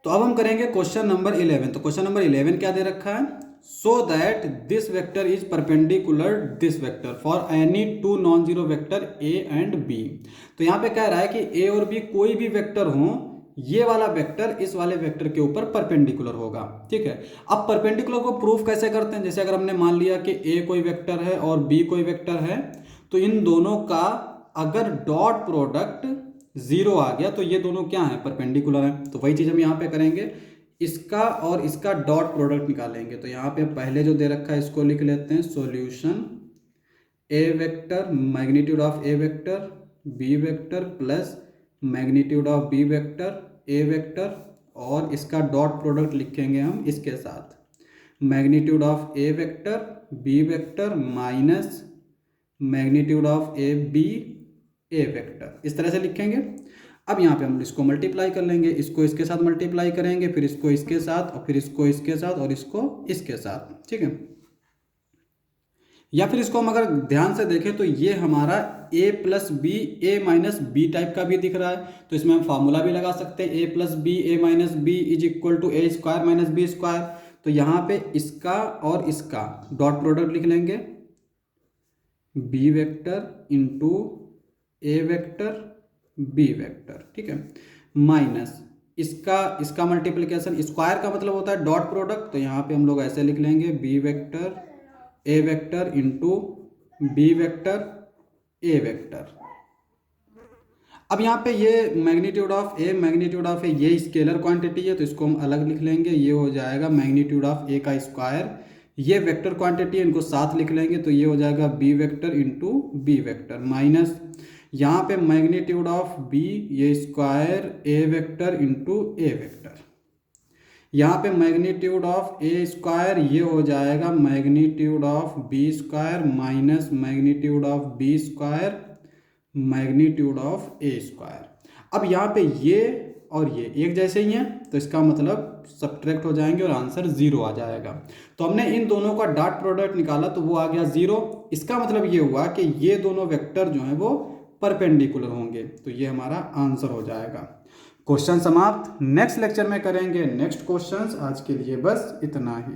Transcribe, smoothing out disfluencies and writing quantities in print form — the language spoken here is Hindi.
तो अब हम करेंगे क्वेश्चन नंबर 11। तो क्वेश्चन नंबर 11 क्या दे रखा है, so that this vector is perpendicular this vector for any two non zero vector a and b. तो यहाँ पे कह रहा है कि ए और बी कोई भी वेक्टर हो, ये वाला वेक्टर इस वाले वेक्टर के ऊपर परपेंडिकुलर होगा। ठीक है, अब परपेंडिकुलर को प्रूफ कैसे करते हैं, जैसे अगर हमने मान लिया कि ए कोई वेक्टर है और बी कोई वेक्टर है, तो इन दोनों का अगर डॉट प्रोडक्ट जीरो आ गया तो ये दोनों क्या है, परपेंडिकुलर है। तो वही चीज हम यहाँ पे करेंगे, इसका और इसका डॉट प्रोडक्ट निकालेंगे। तो यहाँ पे पहले जो दे रखा है इसको लिख लेते हैं, solution a vector magnitude of a vector b vector plus magnitude of b vector a vector, और इसका डॉट प्रोडक्ट लिखेंगे हम इसके साथ, magnitude of a vector b vector minus magnitude of a b a vector, इस तरह से लिखेंगे। अब यहाँ पे हम इसको मल्टीप्लाई कर लेंगे, इसको इसके साथ मल्टीप्लाई करेंगे, फिर इसको इसके साथ, और फिर इसको इसके साथ, और इसको इसके साथ। ठीक है, या फिर इसको हम अगर ध्यान से देखें तो ये हमारा a plus b a minus b type का भी दिख रहा है। तो इसमें हम फार्मूला भी लगा सकते हैं, a plus b a minus b is equal to a square minus b square. तो यहाँ पे इसका और इसका डॉट प्रोडक्ट लिख लेंगे, b vector into a vector b vector. ठीक है, माइनस इसका मल्टीप्लिकेशन, स्क्वायर का मतलब होता है डॉट प्रोडक्ट। तो यहाँ पे हम लोग ऐसे लिख लेंगे, b vector a vector into b vector a vector. अब यहाँ पे ये मैग्नीट्यूड ऑफ ए ये स्केलर क्वांटिटी है, तो इसको हम अलग लिख लेंगे, ये हो जाएगा मैग्नीट्यूड ऑफ ए का स्क्वायर। ये वेक्टर क्वांटिटी है, इनको साथ लिख लेंगे, तो ये हो जाएगा b vector into b vector minus यहाँ पे मैग्नीट्यूड ऑफ बी ये square a vector into a vector. यहाँ पे मैग्नीट्यूड ऑफ ए स्क्वायर ये हो जाएगा magnitude of b square minus magnitude of b square magnitude of a square. अब यहाँ पे ये और ये एक जैसे ही हैं, तो इसका मतलब सब्ट्रैक्ट हो जाएंगे और आंसर जीरो आ जाएगा। तो हमने इन दोनों का डॉट प्रोडक्ट निकाला तो वो आ गया जीरो। इसका मतलब ये हुआ कि ये दोनों वेक्टर जो हैं वो परपेंडिकुलर होंगे, तो ये हमारा आंसर हो जाएगा। क्वेश्चन समाप्त। नेक्स्ट लेक्चर में करेंगे नेक्स्ट क्वेश्चंस। आज के लिए बस इतना ही।